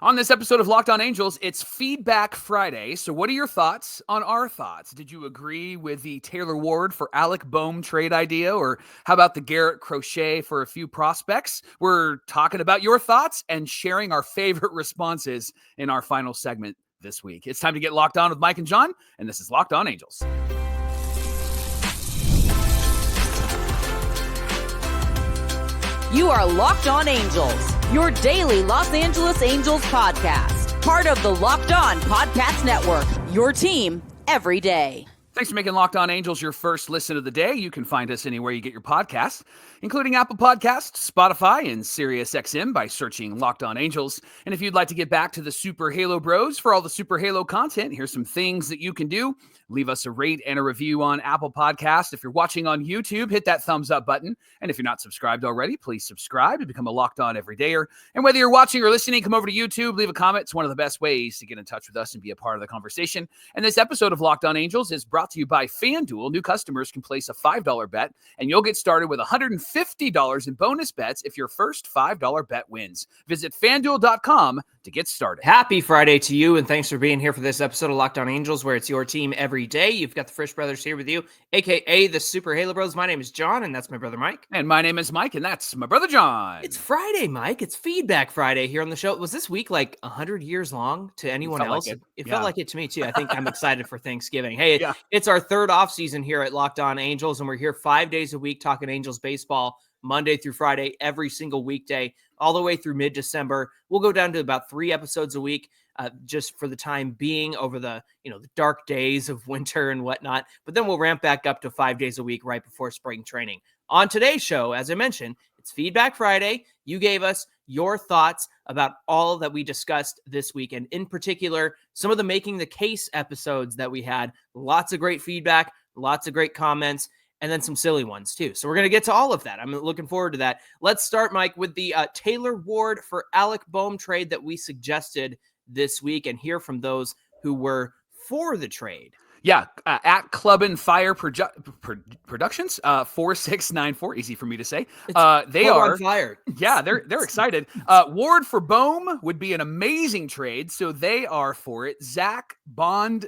On this episode of Locked On Angels, it's Feedback Friday. So what are your thoughts on our thoughts? Did you agree with the Taylor Ward for Alec Bohm trade idea? Or how about the Garrett Crochet for a few prospects? We're talking about your thoughts and sharing our favorite responses in our final segment this week. It's time to get locked on with Mike and John, and this is Locked On Angels. You are Locked On Angels, your daily Los Angeles Angels podcast. Part of the Locked On Podcast Network, your team every day. Thanks for making Locked On Angels your first listen of the day. You can find us anywhere you get your podcasts, including Apple Podcasts, Spotify, and SiriusXM by searching Locked On Angels. And if you'd like to get back to the Super Halo Bros for all the Super Halo content, here's some things that you can do. Leave us a rate and a review on Apple Podcasts. If you're watching on YouTube, hit that thumbs up button. And if you're not subscribed already, please subscribe and become a Locked On Everydayer. And whether you're watching or listening, come over to YouTube, leave a comment. It's one of the best ways to get in touch with us and be a part of the conversation. And this episode of Locked On Angels is brought to you by FanDuel. New customers can place a $5 bet, and you'll get started with $150 in bonus bets if your first $5 bet wins. Visit FanDuel.com to get started. Happy Friday to you, and thanks for being here for this episode of Locked On Angels, where it's your team every day. You've got the Frisch Brothers here with you, a.k.a. the Super Halo Bros. My name is John, and that's my brother Mike. And my name is Mike, and that's my brother John. It's Friday, Mike. It's Feedback Friday here on the show. Was this week like 100 years long to anyone else? Like it felt like it to me, too. I think I'm excited for Thanksgiving. Hey, It's our third off season here at Locked On Angels, and we're here 5 days a week talking Angels baseball, Monday through Friday, every single weekday, all the way through mid-December. We'll go down to about 3 episodes a week, just for the time being over the dark days of winter and whatnot. But then we'll ramp back up to 5 days a week right before spring training. On today's show, as I mentioned, it's Feedback Friday. You gave us your thoughts about all that we discussed this week, and in particular, some of the Making the Case episodes that we had. Lots of great feedback, lots of great comments, and then some silly ones too. So we're going to get to all of that. I'm looking forward to that. Let's start, Mike, with the Taylor Ward for Alec Bohm trade that we suggested this week, and hear from those who were for the trade. Yeah, at Club and Fire Productions, 4694, easy for me to say. They are on fire. Yeah, they're excited. Ward for Bohm would be an amazing trade, so they are for it. Zach Bond.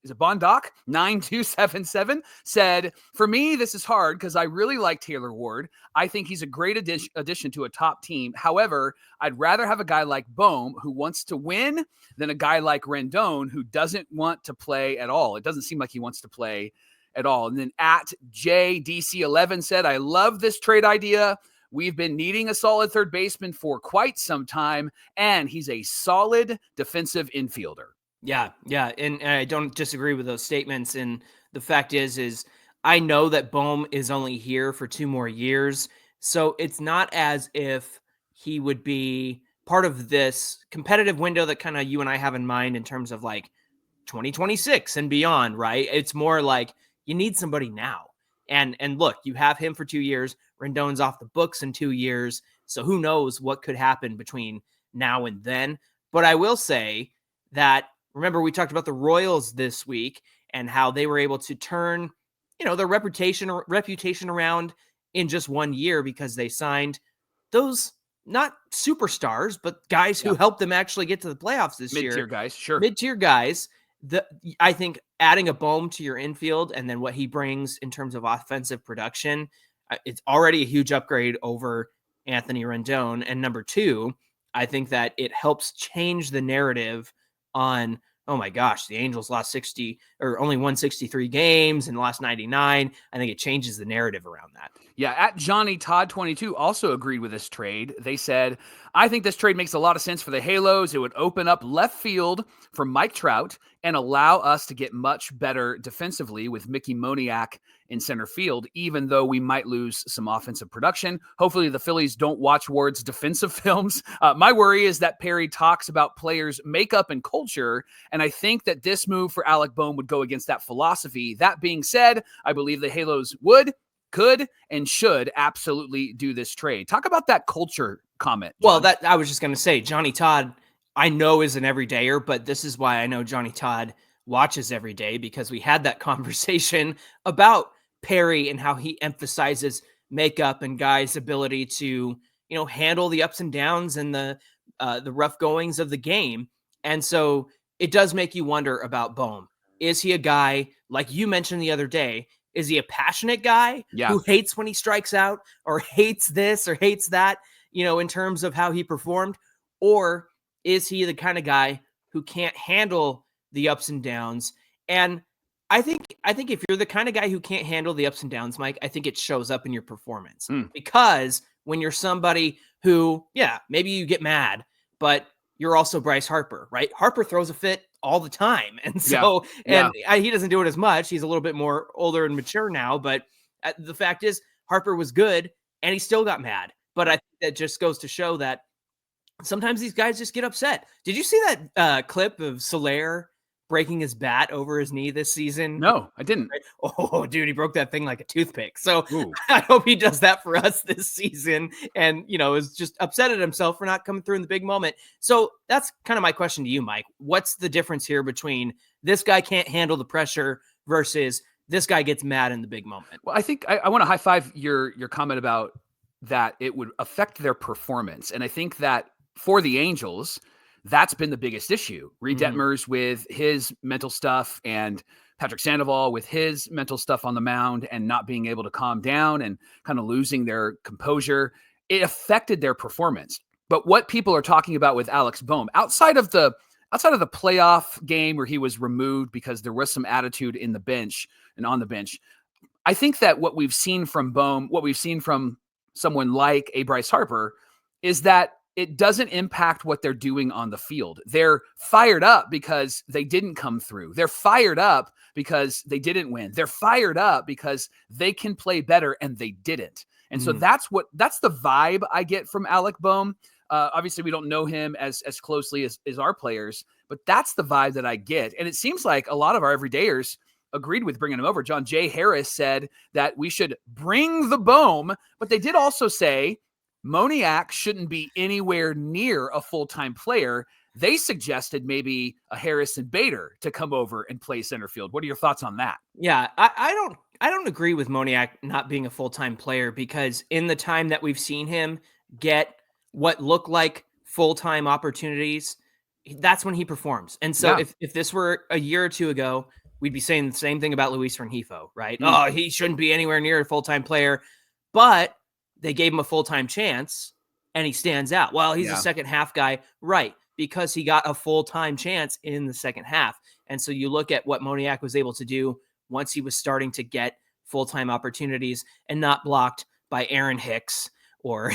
Is it Bondoc 9277 said, for me, this is hard because I really like Taylor Ward. I think he's a great addition to a top team. However, I'd rather have a guy like Bohm who wants to win than a guy like Rendon who doesn't want to play at all. It doesn't seem like he wants to play at all. And then at JDC11 said, I love this trade idea. We've been needing a solid third baseman for quite some time, and he's a solid defensive infielder. Yeah, and I don't disagree with those statements. And the fact is I know that Bohm is only here for 2 more years, so it's not as if he would be part of this competitive window that kind of you and I have in mind in terms of like 2026 and beyond, right? It's more like you need somebody now. And look, you have him for 2 years. Rendon's off the books in 2 years, so who knows what could happen between now and then. But I will say that, remember, we talked about the Royals this week and how they were able to turn, their reputation around in just 1 year because they signed those not superstars, but guys who helped them actually get to the playoffs this year. Mid-tier guys, sure. Mid-tier guys. I think adding a Bohm to your infield and then what he brings in terms of offensive production, it's already a huge upgrade over Anthony Rendon. And number 2, I think that it helps change the narrative on, oh my gosh, the Angels lost 60 or only won 63 games and lost 99. I think it changes the narrative around that. Yeah, at Johnny Todd 22 also agreed with this trade. They said, I think this trade makes a lot of sense for the Halos. It would open up left field for Mike Trout and allow us to get much better defensively with Mickey Moniak in center field, even though we might lose some offensive production. Hopefully the Phillies don't watch Ward's defensive films. My worry is that Perry talks about players' makeup and culture, and I think that this move for Alec Bohm would go against that philosophy. That being said, I believe the Halos would, could, and should absolutely do this trade. Talk about that culture comment, John. Well, I was just going to say, Johnny Todd, I know is an everydayer, but this is why I know Johnny Todd watches every day, because we had that conversation about Perry and how he emphasizes makeup and guys' ability to, handle the ups and downs and the the rough goings of the game. And so it does make you wonder about Bohm. Is he a guy, like you mentioned the other day, is he a passionate guy who hates when he strikes out or hates this or hates that, in terms of how he performed? Or is he the kind of guy who can't handle the ups and downs? And I think if you're the kind of guy who can't handle the ups and downs, Mike, I think it shows up in your performance. Because when you're somebody who, maybe you get mad, but you're also Bryce Harper, right? Harper throws a fit all the time. And so, he doesn't do it as much. He's a little bit more older and mature now, but the fact is Harper was good and he still got mad. But I think that just goes to show that sometimes these guys just get upset. Did you see that clip of Soler breaking his bat over his knee this season? No, I didn't. Oh, dude, he broke that thing like a toothpick. So I hope he does that for us this season and, is just upset at himself for not coming through in the big moment. So that's kind of my question to you, Mike. What's the difference here between this guy can't handle the pressure versus this guy gets mad in the big moment? Well, I think I want to high five your comment about that it would affect their performance. And I think that for the Angels, that's been the biggest issue. Reed Detmers with his mental stuff and Patrick Sandoval with his mental stuff on the mound and not being able to calm down and kind of losing their composure. It affected their performance. But what people are talking about with Alec Bohm, outside of the playoff game where he was removed because there was some attitude in the bench and on the bench, I think that what we've seen from Bohm, what we've seen from someone like a Bryce Harper, is that it doesn't impact what they're doing on the field. They're fired up because they didn't come through. They're fired up because they didn't win. They're fired up because they can play better and they didn't. And so that's the vibe I get from Alec Bohm. Obviously we don't know him as closely as our players, but that's the vibe that I get. And it seems like a lot of our everydayers agreed with bringing him over. John J. Harris said that we should bring the Bohm, but they did also say Moniak shouldn't be anywhere near a full-time player. They suggested maybe a Harrison Bader to come over and play center field. What are your thoughts on that? Yeah, I don't agree with Moniak not being a full-time player, because in the time that we've seen him get what look like full-time opportunities, that's when he performs. And so if this were a year or two ago, we'd be saying the same thing about Luis Rengifo, right? Oh, he shouldn't be anywhere near a full-time player. But they gave him a full-time chance and he stands out. Well, he's a second half guy, right? Because he got a full-time chance in the second half. And so you look at what Moniak was able to do once he was starting to get full-time opportunities and not blocked by Aaron Hicks or,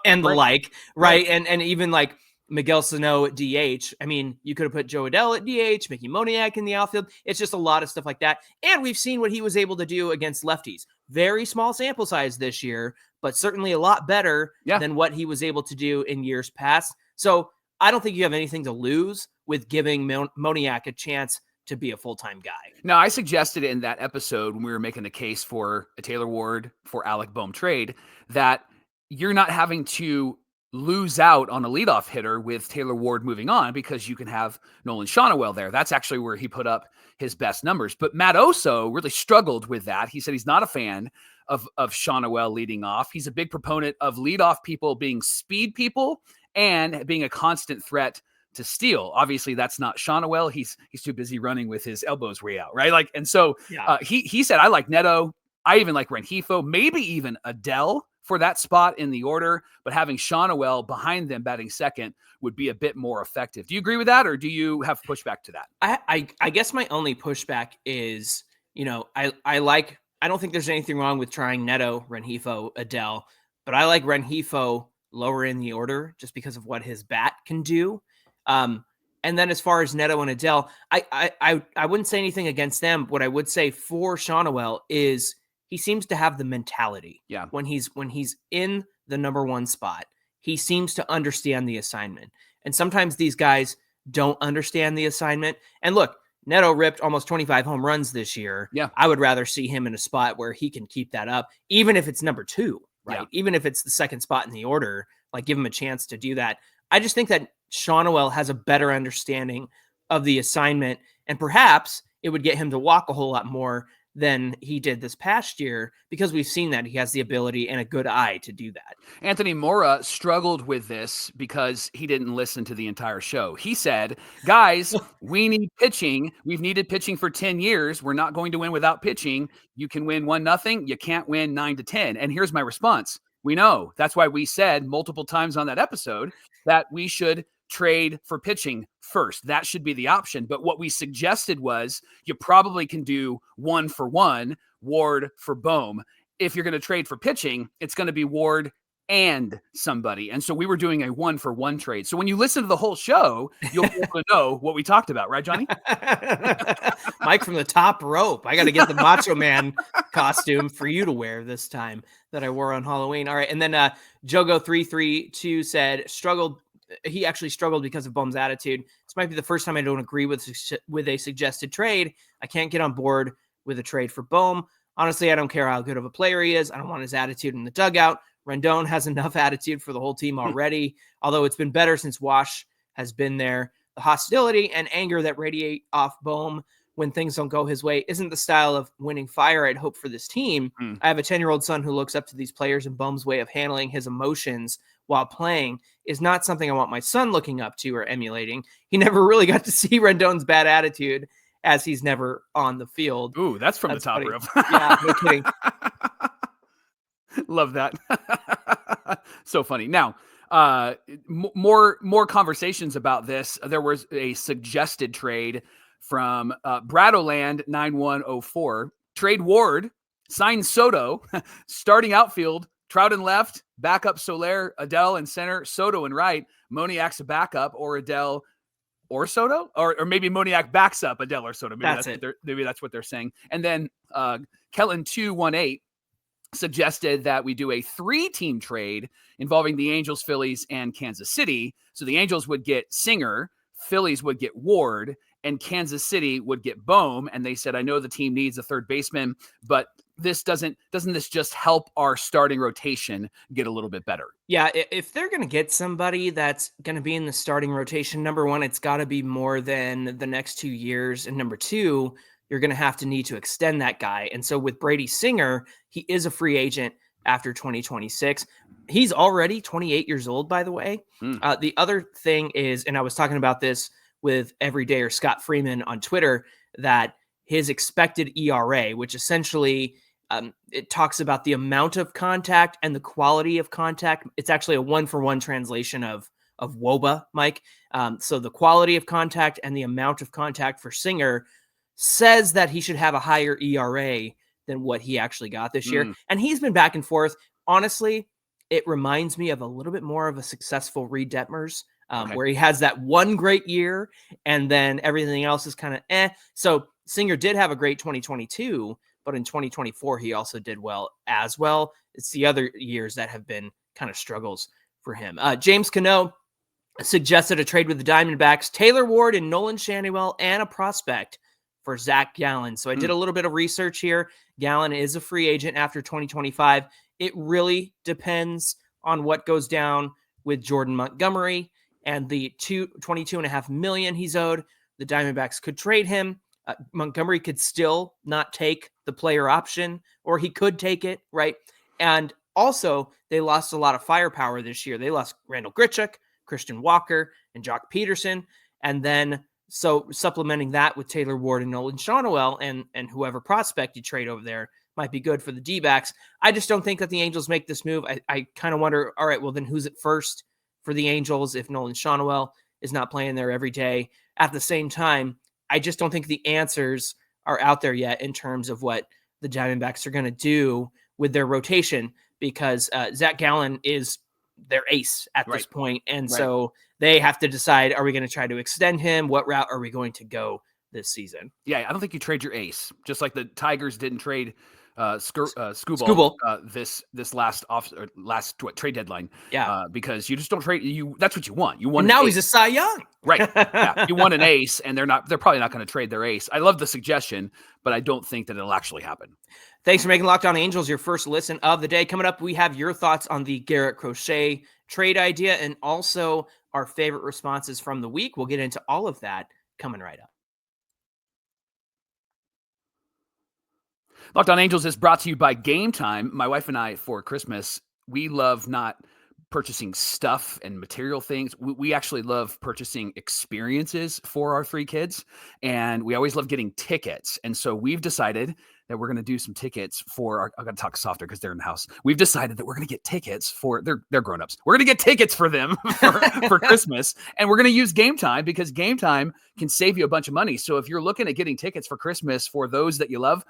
and the like, right? And even like Miguel Sano at DH. I mean, you could have put Joe Adell at DH, Mickey Moniak in the outfield. It's just a lot of stuff like that. And we've seen what he was able to do against lefties. Very small sample size this year, but certainly a lot better than what he was able to do in years past. So I don't think you have anything to lose with giving Moniak a chance to be a full-time guy. Now, I suggested in that episode when we were making the case for a Taylor Ward for Alec Bohm trade that you're not having to lose out on a leadoff hitter with Taylor Ward moving on because you can have Nolan Shonawell there. That's actually where he put up his best numbers. But Matt Oso really struggled with that. He said he's not a fan of Shonawell leading off. He's a big proponent of leadoff people being speed people and being a constant threat to steal. Obviously, that's not Shonawell. He's too busy running with his elbows way out, right? Like, and so he said, I like Neto. I even like Rengifo, maybe even Adele for that spot in the order, but having Shonawell behind them batting second would be a bit more effective. Do you agree with that, or do you have pushback to that? I guess my only pushback is, I don't think there's anything wrong with trying Neto, Rengifo, Adele, but I like Rengifo lower in the order just because of what his bat can do. And then as far as Neto and Adele, I wouldn't say anything against them. What I would say for Shonawell is he seems to have the mentality. Yeah. When he's in the number one spot, he seems to understand the assignment. And sometimes these guys don't understand the assignment. And look, Neto ripped almost 25 home runs this year. Yeah. I would rather see him in a spot where he can keep that up, even if it's number two, right? Yeah. Even if it's the second spot in the order, like give him a chance to do that. I just think that Shonawell has a better understanding of the assignment, and perhaps it would get him to walk a whole lot more than he did this past year, because we've seen that he has the ability and a good eye to do that. Anthony Mora struggled with this because he didn't listen to the entire show. He said, guys, we need pitching. We've needed pitching for 10 years. We're not going to win without pitching. You can win 1-0. You can't win 9-10. And here's my response. We know. That's why we said multiple times on that episode that we should trade for pitching first. That should be the option. But what we suggested was you probably can do 1-for-1, Ward for Bohm. If you're going to trade for pitching, it's going to be Ward and somebody. And so we were doing a 1-for-1 trade. So when you listen to the whole show, you'll be able to know what we talked about. Right, Johnny? Mike from the top rope. I got to get the Macho Man costume for you to wear this time that I wore on Halloween. All right. And then Jogo332 said, he actually struggled because of Bohm's attitude. This might be the first time I don't agree with a suggested trade. I can't get on board with a trade for Bohm. Honestly, I don't care how good of a player he is. I don't want his attitude in the dugout. Rendon has enough attitude for the whole team already, although it's been better since Wash has been there. The hostility and anger that radiate off Bohm when things don't go his way isn't the style of winning fire I'd hope for this team. I have a 10-year-old son who looks up to these players, and Bohm's way of handling his emotions while playing is not something I want my son looking up to or emulating. He never really got to see Rendon's bad attitude, as he's never on the field. Ooh, that's from the top rope. Yeah, no kidding. Love that. So funny. Now, more conversations about this. There was a suggested trade from Bradoland 9104. Trade Ward, sign Soto, starting outfield, Trout in left, backup Soler, Adele in center, Soto in right, Moniak's a backup, or Adele or Soto, or maybe Moniak backs up Adele or Soto. Maybe that's what they're saying. And then Kellen 218 suggested that we do a 3-team trade involving the Angels, Phillies, and Kansas City. So the Angels would get Singer, Phillies would get Ward, and Kansas City would get Bohm. And they said, I know the team needs a third baseman, but doesn't this just help our starting rotation get a little bit better? Yeah, if they're going to get somebody that's going to be in the starting rotation, number one, it's got to be more than the next 2 years. And number two, you're going to have to need to extend that guy. And so with Brady Singer, he is a free agent after 2026. He's already 28 years old, by the way. The other thing is, and I was talking about this with Everydayer Scott Freeman on Twitter, that his expected ERA, which essentially it talks about the amount of contact and the quality of contact. It's actually a 1-for-1 translation of WOBA, Mike. So the quality of contact and the amount of contact for Singer says that he should have a higher ERA than what he actually got this year. And he's been back and forth. Honestly, it reminds me of a little bit more of a successful Reed Detmers, where he has that one great year and then everything else is kind of eh. So Singer did have a great 2022, but in 2024, he also did well as well. It's the other years that have been kind of struggles for him. James Cano suggested a trade with the Diamondbacks, Taylor Ward and Nolan Schanuel, and a prospect for Zach Gallen. So I did a little bit of research here. Gallen is a free agent after 2025. It really depends on what goes down with Jordan Montgomery and the $22.5 million he's owed. The Diamondbacks could trade him. Montgomery could still not take the player option, or he could take it, right? And also, they lost a lot of firepower this year. They lost Randall Grichuk, Christian Walker, and Jock Peterson. And then, so supplementing that with Taylor Ward and Nolan Schanuel and whoever prospect you trade over there might be good for the D-backs. I just don't think that the Angels make this move. I kind of wonder, all right, well, then who's at first for the Angels if Nolan Schanuel is not playing there every day? At the same time, I just don't think the answers are out there yet in terms of what the Diamondbacks are going to do with their rotation, because Zach Gallen is their ace at this point. And so they have to decide, are we going to try to extend him? What route are we going to go this season? Yeah, I don't think you trade your ace, just like the Tigers didn't trade Skubal this last trade deadline. Yeah, because you just don't trade you. That's what you want. You want. And now he's a Cy Young, right? Yeah, you want an ace, and they're probably not going to trade their ace. I love the suggestion, but I don't think that it'll actually happen. Thanks for making Locked On Angels your first listen of the day. Coming up, we have your thoughts on the Garrett Crochet trade idea and also our favorite responses from the week. We'll get into all of that coming right up. Locked On Angels is brought to you by Gametime. My wife and I, for Christmas, we love not purchasing stuff and material things. We actually love purchasing experiences for our 3 kids, and we always love getting tickets. And so we've decided that we're going to do some tickets for our, I got to talk softer because they're in the house. We've decided that we're going to get tickets for, they're grown-ups. We're going to get tickets for them for Christmas, and we're going to use Gametime because Gametime can save you a bunch of money. So if you're looking at getting tickets for Christmas for those that you love,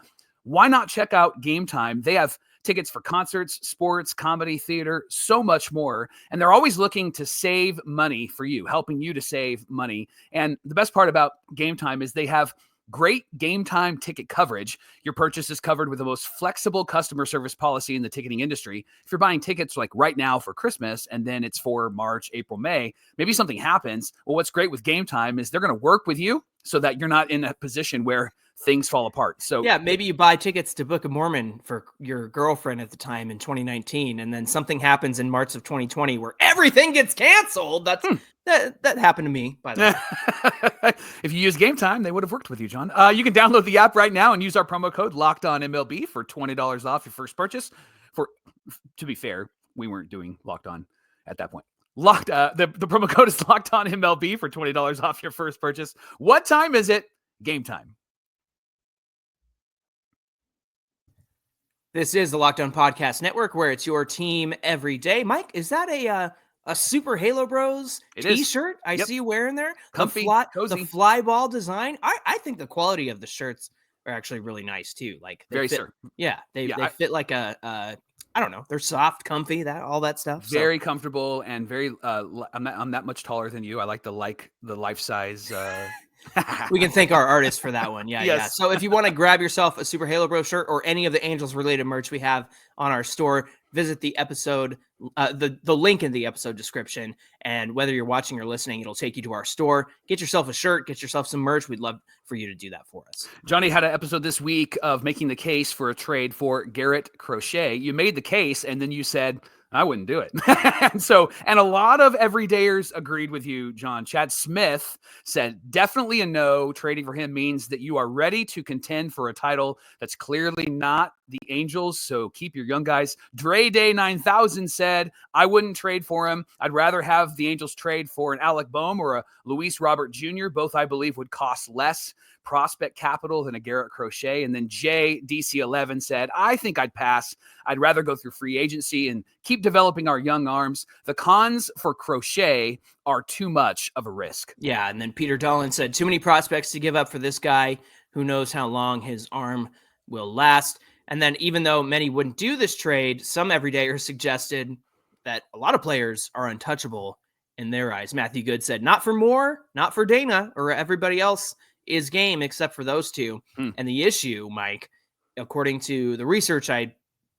why not check out Gametime? They have tickets for concerts, sports, comedy, theater, so much more. And they're always looking to save money for you, helping you to save money. And the best part about Gametime is they have great Gametime ticket coverage. Your purchase is covered with the most flexible customer service policy in the ticketing industry. If you're buying tickets like right now for Christmas, and then it's for March, April, May, maybe something happens. Well, what's great with Gametime is they're going to work with you so that you're not in a position where things fall apart. So yeah, maybe you buy tickets to Book of Mormon for your girlfriend at the time in 2019, and then something happens in March of 2020 where everything gets canceled. That happened to me, by the way. If you use Gametime, they would have worked with you, John. You can download the app right now and use our promo code LOCKEDONMLB for $20 off your first purchase. To be fair, we weren't doing Locked On at that point. The promo code is LOCKEDONMLB for $20 off your first purchase. What time is it? Gametime. This is the Locked On Podcast Network, where it's your team every day. Mike, is that a Super Halo Bros t-shirt I see you wearing there? Comfy, cozy. The fly ball design. I think the quality of the shirts are actually really nice too. Like they fit like a I don't know. They're soft, comfy, all that stuff. Very comfortable and very. I'm that much taller than you. I like the life size. We can thank our artist for that one. Yeah, yes. Yeah. So if you want to grab yourself a Super Halo Bro shirt or any of the Angels related merch we have on our store, visit the episode, the link in the episode description. And whether you're watching or listening, it'll take you to our store. Get yourself a shirt, get yourself some merch. We'd love for you to do that for us. Johnny had an episode this week of making the case for a trade for Garrett Crochet. You made the case and then you said, I wouldn't do it. and a lot of everydayers agreed with you, John. Chad Smith said, definitely a no. Trading for him means that you are ready to contend for a title that's clearly not the Angels. So keep your young guys. Dre Day 9000 said, I wouldn't trade for him. I'd rather have the Angels trade for an Alec Bohm or a Luis Robert Jr. Both, I believe, would cost less prospect capital than a Garrett Crochet. And then Jay DC11 said, I think I'd pass. I'd rather go through free agency and keep developing our young arms. The cons for Crochet are too much of a risk. Yeah. And then Peter Dolan said, too many prospects to give up for this guy. Who knows how long his arm will last. And then even though many wouldn't do this trade, some everydayers suggested that a lot of players are untouchable in their eyes. Matthew Good said, not for Moore, not for Dana, or everybody else is game except for those two. And the issue, Mike, according to the research I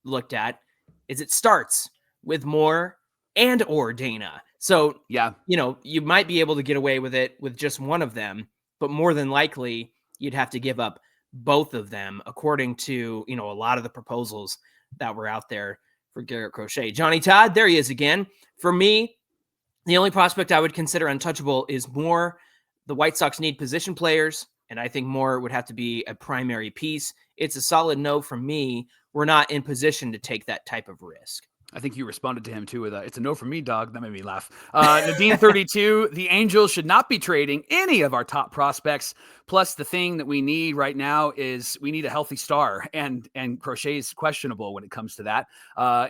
looked at, is it starts with Moore and or Dana. So, yeah, you might be able to get away with it with just one of them, but more than likely you'd have to give up both of them, according to, a lot of the proposals that were out there for Garrett Crochet. Johnny Todd, there he is again. For me, the only prospect I would consider untouchable is Moore. The White Sox need position players, and I think Moore would have to be a primary piece. It's a solid no from me. We're not in position to take that type of risk. I think you responded to him too with it's a no from me, dog. That made me laugh. Nadine 32, the Angels should not be trading any of our top prospects. Plus, the thing that we need right now is we need a healthy star, and Crochet is questionable when it comes to that.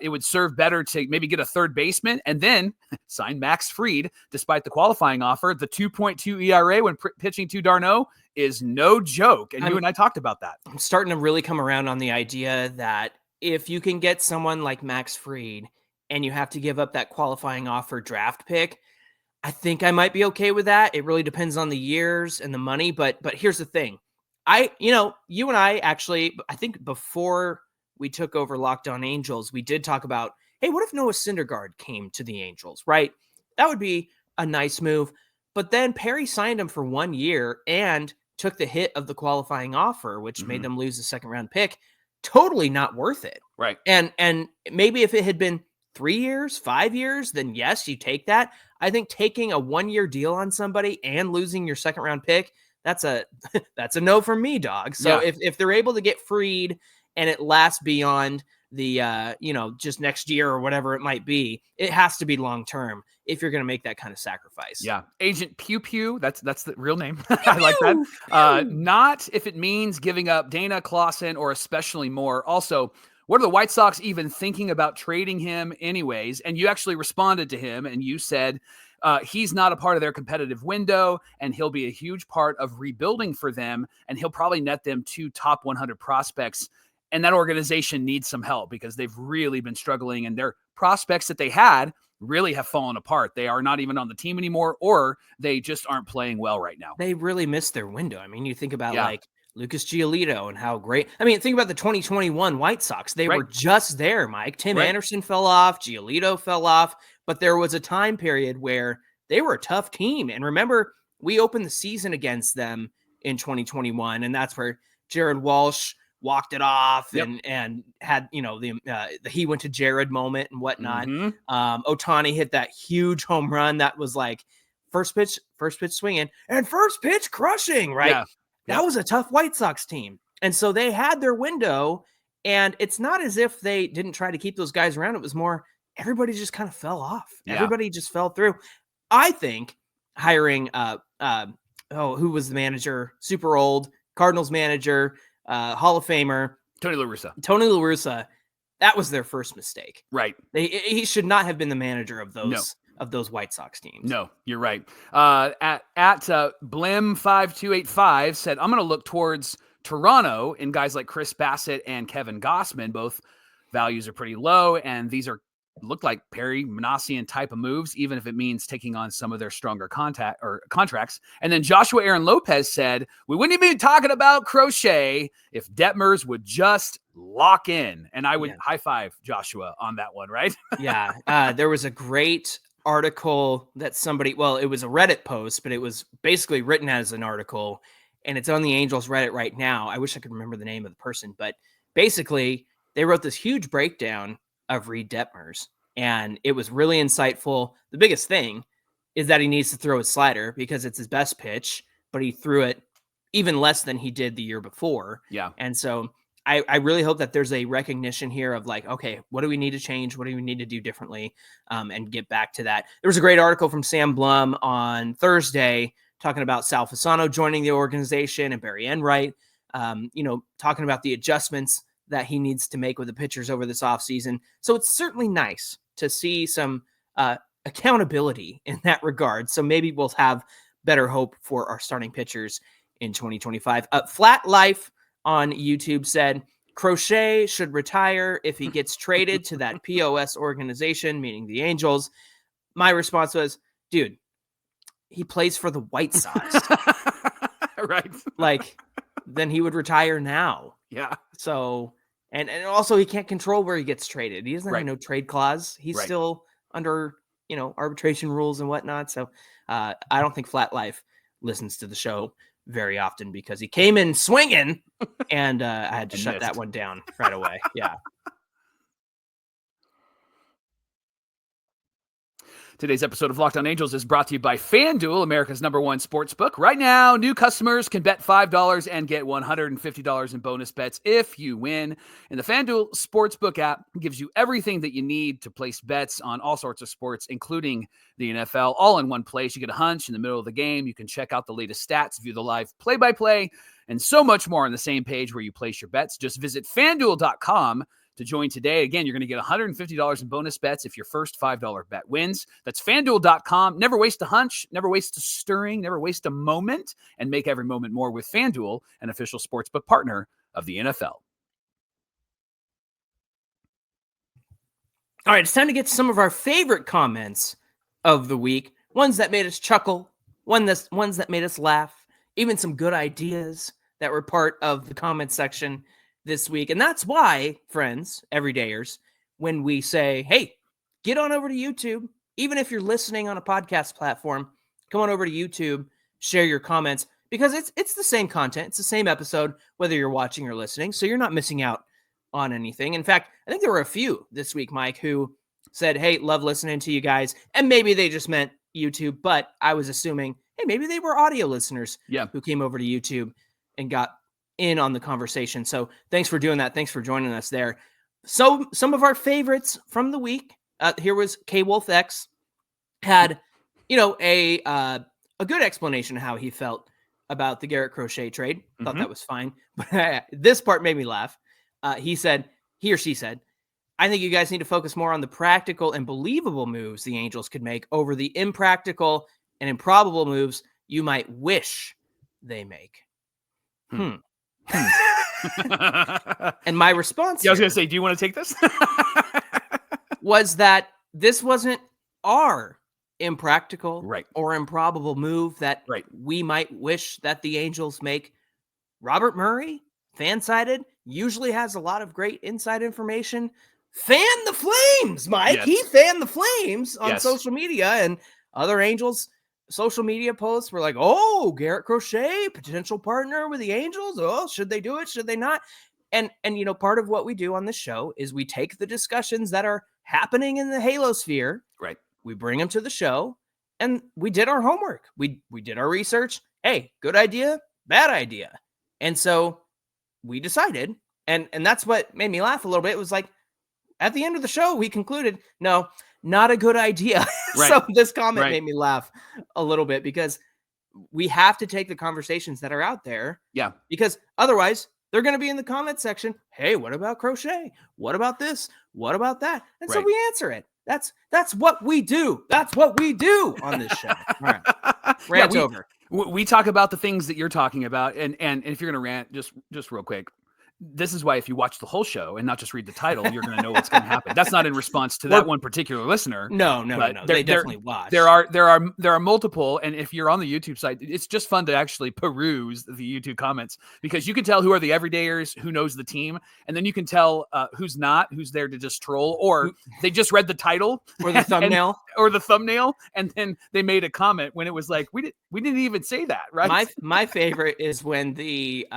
It would serve better to maybe get a third baseman and then sign Max Fried, despite the qualifying offer. The 2.2 ERA when pitching to d'Arnaud is no joke, and you and I talked about that. I'm starting to really come around on the idea that if you can get someone like Max Fried and you have to give up that qualifying offer draft pick, I think I might be okay with that. It really depends on the years and the money. But here's the thing. You and I actually, I think before we took over Locked On Angels, we did talk about, hey, what if Noah Syndergaard came to the Angels, right? That would be a nice move. But then Perry signed him for 1 year and took the hit of the qualifying offer, which made them lose the second round pick. Totally not worth it. Right. And maybe if it had been 3 years, 5 years, then yes, you take that. I think taking a 1 year deal on somebody and losing your second round pick, that's a no from me, dog. So if they're able to get Fried and it lasts beyond the just next year or whatever it might be, it has to be long term if you're going to make that kind of sacrifice. Yeah, Agent Pew Pew, that's the real name. I like that. Not if it means giving up Dana, Clausen, or especially more. Also, what are the White Sox even thinking about trading him anyways? And you actually responded to him and you said he's not a part of their competitive window and he'll be a huge part of rebuilding for them, and he'll probably net them 2 top 100 prospects. And that organization needs some help because they've really been struggling, and their prospects that they had really have fallen apart. They are not even on the team anymore, or they just aren't playing well right now. They really missed their window. I mean, you think about like Lucas Giolito and how great. I mean, think about the 2021 White Sox. They were just there, Mike. Tim Anderson fell off. Giolito fell off. But there was a time period where they were a tough team. And remember, we opened the season against them in 2021, and that's where Jared Walsh walked it off and had, the he went to Jared moment and whatnot. Ohtani hit that huge home run that was like first pitch swinging and first pitch crushing, right? Yeah. That was a tough White Sox team. And so they had their window, and it's not as if they didn't try to keep those guys around. It was more everybody just kind of fell off. Yeah. Everybody just fell through. I think hiring who was the manager? Super old Cardinals manager, Hall of Famer Tony La Russa. That was their first mistake. Right. He should not have been the manager of those White Sox teams. No, you're right. At Blim5285 said, I'm going to look towards Toronto in guys like Chris Bassett and Kevin Gossman. Both values are pretty low, and these look like Perry Manassian type of moves, even if it means taking on some of their stronger contracts. And then Joshua Aaron Lopez said, we wouldn't even be talking about Crochet if Detmers would just lock in. And I would high five Joshua on that one, right? Yeah. There was a great article that it was a Reddit post, but it was basically written as an article, and it's on the Angels Reddit right now. I wish I could remember the name of the person, but basically they wrote this huge breakdown of Reed Detmers, and it was really insightful. The biggest thing is that he needs to throw his slider because it's his best pitch, but he threw it even less than he did the year before. Yeah. And so I really hope that there's a recognition here of like, okay, what do we need to change? What do we need to do differently? And get back to that. There was a great article from Sam Blum on Thursday talking about Sal Fasano joining the organization and Barry Enright, talking about the adjustments that he needs to make with the pitchers over this offseason. So it's certainly nice to see some accountability in that regard. So maybe we'll have better hope for our starting pitchers in 2025. Flat Life on YouTube said, Crochet should retire if he gets traded to that POS organization, meaning the Angels. My response was, dude, he plays for the White Sox. Right. Like, then he would retire now. Yeah. So, and also he can't control where he gets traded. He doesn't have no trade clause. He's still under, arbitration rules and whatnot. So I don't think Flat Life listens to the show very often because he came in swinging and I had to shut that one down right away. Yeah. Today's episode of Locked On Angels is brought to you by FanDuel, America's #1 sportsbook. Right now, new customers can bet $5 and get $150 in bonus bets if you win. And the FanDuel Sportsbook app gives you everything that you need to place bets on all sorts of sports, including the NFL, all in one place. You get a hunch in the middle of the game. You can check out the latest stats, view the live play-by-play, and so much more on the same page where you place your bets. Just visit FanDuel.com to join today. Again, you're going to get $150 in bonus bets if your first $5 bet wins. That's FanDuel.com. Never waste a hunch, never waste a stirring, never waste a moment, and make every moment more with FanDuel, an official sportsbook partner of the NFL. All right, it's time to get to some of our favorite comments of the week. Ones that made us chuckle, ones that made us laugh, even some good ideas that were part of the comment section this week. And that's why, friends, everydayers, when we say, hey, get on over to YouTube, even if you're listening on a podcast platform, come on over to YouTube, share your comments, because it's the same content. It's the same episode, whether you're watching or listening. So you're not missing out on anything. In fact, I think there were a few this week, Mike, who said, hey, love listening to you guys. And maybe they just meant YouTube, but I was assuming, hey, maybe they were audio listeners who came over to YouTube and got in on the conversation. So thanks for doing that. Thanks for joining us there. So some of our favorites from the week, here was K Wolf X, had, a good explanation of how he felt about the Garrett Crochet trade. Thought that was fine. But this part made me laugh. He or she said, I think you guys need to focus more on the practical and believable moves the Angels could make over the impractical and improbable moves you might wish they make. And my response I was going to say, do you want to take this? was that this wasn't our impractical or improbable move that we might wish that the Angels make. Robert Murray, FanSided, usually has a lot of great inside information. Fan the Flames, Mike. Yes. He fanned the Flames on social media, and other Angels social media posts were like, oh, Garrett Crochet, potential partner with the Angels. Oh, should they do it? Should they not? And part of what we do on this show is we take the discussions that are happening in the Halo sphere. Right. We bring them to the show, and we did our homework. We did our research. Hey, good idea, bad idea. And so we decided, and that's what made me laugh a little bit. It was like, at the end of the show, we concluded, no, not a good idea. So this comment made me laugh a little bit, because we have to take the conversations that are out there. Yeah. Because otherwise, they're going to be in the comment section. Hey, what about Crochet? What about this? What about that? And so we answer it. That's what we do. That's what we do on this show. All right. Rant over. We talk about the things that you're talking about. And if you're going to rant, just real quick, this is why if you watch the whole show and not just read the title, you're going to know what's going to happen. That's not in response to that one particular listener. No. They definitely watch. There are multiple, and if you're on the YouTube site, it's just fun to actually peruse the YouTube comments, because you can tell who are the everydayers, who knows the team, and then you can tell who's not, who's there to just troll, or they just read the title or the thumbnail, and then they made a comment when it was like, we didn't even say that, right? My favorite is when the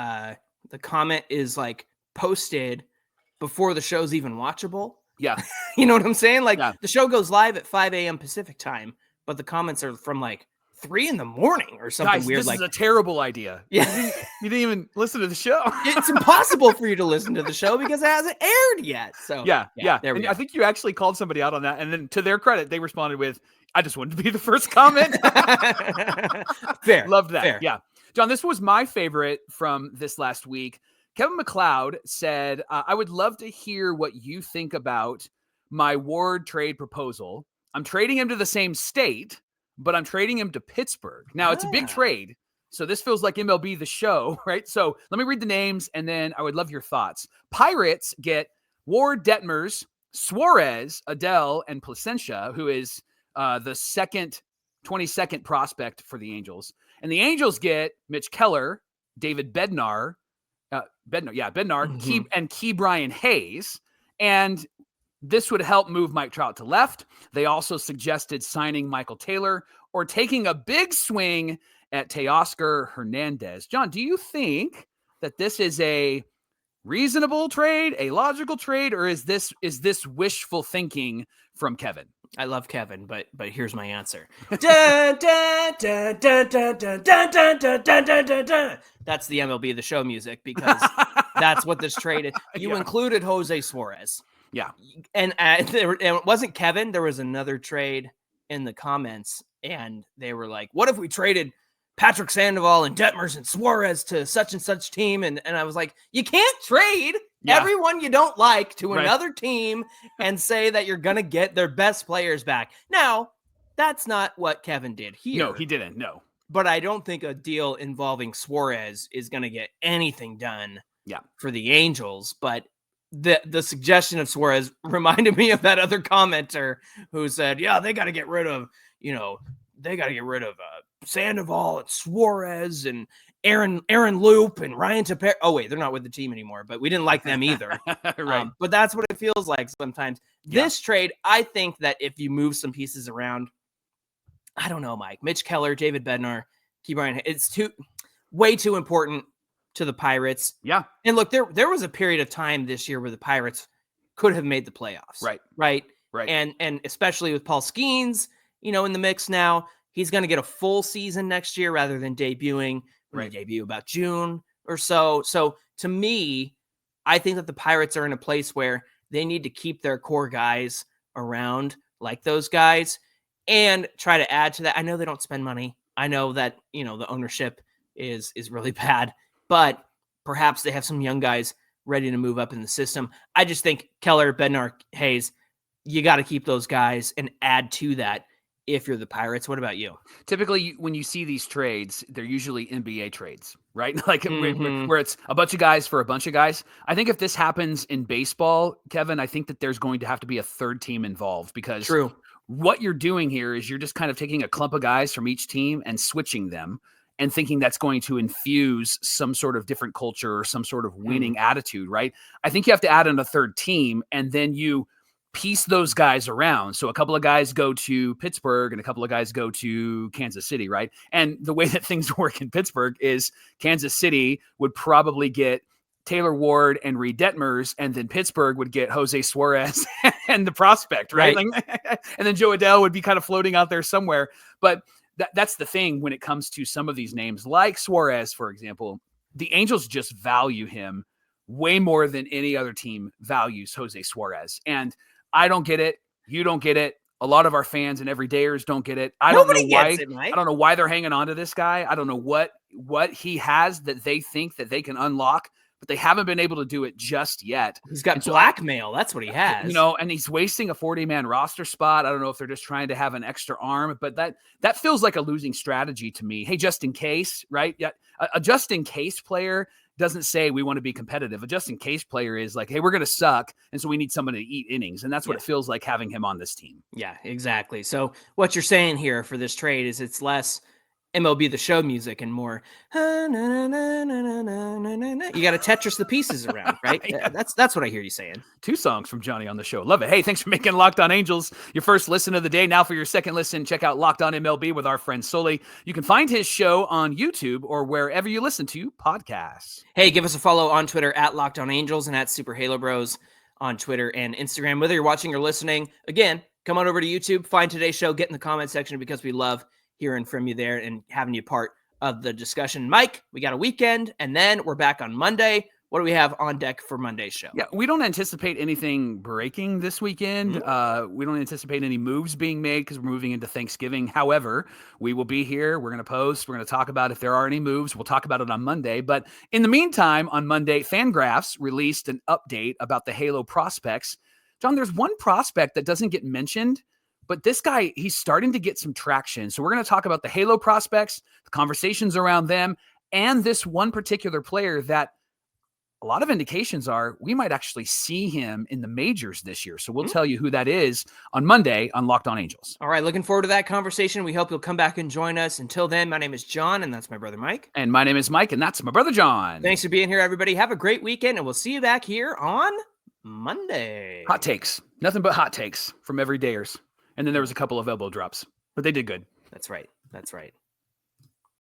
comment is like posted before the show's even watchable. Yeah. You know what I'm saying? Like the show goes live at 5 a.m. Pacific time, but the comments are from like 3 a.m. or something. Guys, weird. This is a terrible idea. Yeah. You didn't even listen to the show. It's impossible for you to listen to the show because it hasn't aired yet. So yeah. There we go. I think you actually called somebody out on that. And then to their credit, they responded with, I just wanted to be the first comment. Fair. Loved that. Fair. Yeah. John, this was my favorite from this last week. Kevin McLeod said, I would love to hear what you think about my Ward trade proposal. I'm trading him to the same state, but I'm trading him to Pittsburgh. Now, it's a big trade, so this feels like MLB The Show, right? So let me read the names, and then I would love your thoughts. Pirates get Ward, Detmers, Suarez, Adele, and Placentia, who is the 22nd prospect for the Angels. And the Angels get Mitch Keller, David Bednar, and Key Brian Hayes. And this would help move Mike Trout to left. They also suggested signing Michael Taylor or taking a big swing at Teoscar Hernandez. John, do you think that this is a reasonable trade, a logical trade, or is this wishful thinking from Kevin? I love Kevin, but here's my answer. That's the MLB The Show music, because that's what this trade is. You included Jose Suarez. Yeah. And it wasn't Kevin. There was another trade in the comments, and they were like, what if we traded Patrick Sandoval and Detmers and Suarez to such and such team? And I was like, you can't trade everyone you don't like to another team and say that you're going to get their best players back. Now, that's not what Kevin did here. No, he didn't. No. But I don't think a deal involving Suarez is going to get anything done for the Angels. But the suggestion of Suarez reminded me of that other commenter who said, they got to get rid of, Sandoval and Suarez and Aaron Loop and Ryan Tepera. Oh, wait, they're not with the team anymore, but we didn't like them either. Right. But that's what it feels like sometimes. This trade, I think that if you move some pieces around, I don't know, Mike, Mitch Keller, David Bednar, Key Brian, it's way too important to the Pirates. Yeah. And look, there was a period of time this year where the Pirates could have made the playoffs. Right. And especially with Paul Skeens, in the mix now. He's going to get a full season next year rather than debuting. Debut about June. or so. So to me, I think that the Pirates are in a place where they need to keep their core guys around like those guys and try to add to that. I know they don't spend money. I know that, the ownership is really bad, but perhaps they have some young guys ready to move up in the system. I just think Keller, Bednar, Hayes, you got to keep those guys and add to that if you're the Pirates. What about you? Typically, when you see these trades, they're usually NBA trades, right? Like where it's a bunch of guys for a bunch of guys. I think if this happens in baseball, Kevin, I think that there's going to have to be a third team involved, because what you're doing here is you're just kind of taking a clump of guys from each team and switching them and thinking that's going to infuse some sort of different culture or some sort of winning attitude, right? I think you have to add in a third team, and then you piece those guys around. So a couple of guys go to Pittsburgh and a couple of guys go to Kansas City, right? And the way that things work in Pittsburgh is Kansas City would probably get Taylor Ward and Reed Detmers, and then Pittsburgh would get Jose Suarez and the prospect, right? Like, and then Joe Adele would be kind of floating out there somewhere. But that's the thing when it comes to some of these names, like Suarez, for example. The Angels just value him way more than any other team values Jose Suarez. And I don't get it. You don't get it. A lot of our fans and everydayers don't get it. Nobody gets it, Mike. I don't know why they're hanging on to this guy. I don't know what he has that they think that they can unlock, but they haven't been able to do it just yet. He's got blackmail. That's what he has. And he's wasting a 40-man roster spot. I don't know if they're just trying to have an extra arm, but that feels like a losing strategy to me. Hey, just in case, right? Yeah, a just in case player doesn't say we want to be competitive. A just in case player is like, hey, we're going to suck, and so we need someone to eat innings. And that's what it feels like having him on this team. Yeah, exactly. So what you're saying here for this trade is it's less MLB The Show music and more you got to Tetris the pieces around, right? That's what I hear you saying. 2 songs from Johnny on the show. Love it. Hey, thanks for making Locked On Angels your first listen of the day. Now for your second listen, check out Locked On MLB with our friend Sully. You can find his show on YouTube or wherever you listen to podcasts. Hey, give us a follow on Twitter at Locked On Angels and at Super Halo Bros on Twitter and Instagram. Whether you're watching or listening, again, come on over to YouTube, find today's show, get in the comment section, because we love hearing from you there and having you part of the discussion. Mike, we got a weekend, and then we're back on Monday. What do we have on deck for Monday's show? Yeah, we don't anticipate anything breaking this weekend. We don't anticipate any moves being made because we're moving into Thanksgiving. However, we will be here. We're going to post. We're going to talk about if there are any moves. We'll talk about it on Monday. But in the meantime, on Monday, Fangraphs released an update about the Halo prospects. John, there's one prospect that doesn't get mentioned, but this guy, he's starting to get some traction. So we're going to talk about the Halo prospects, the conversations around them, and this one particular player that a lot of indications are we might actually see him in the majors this year. So we'll tell you who that is on Monday on Locked On Angels. All right, looking forward to that conversation. We hope you'll come back and join us. Until then, my name is John, and that's my brother Mike. And my name is Mike, and that's my brother John. Thanks for being here, everybody. Have a great weekend, and we'll see you back here on Monday. Hot takes. Nothing but hot takes from everydayers. And then there was a couple of elbow drops, but they did good. That's right. That's right.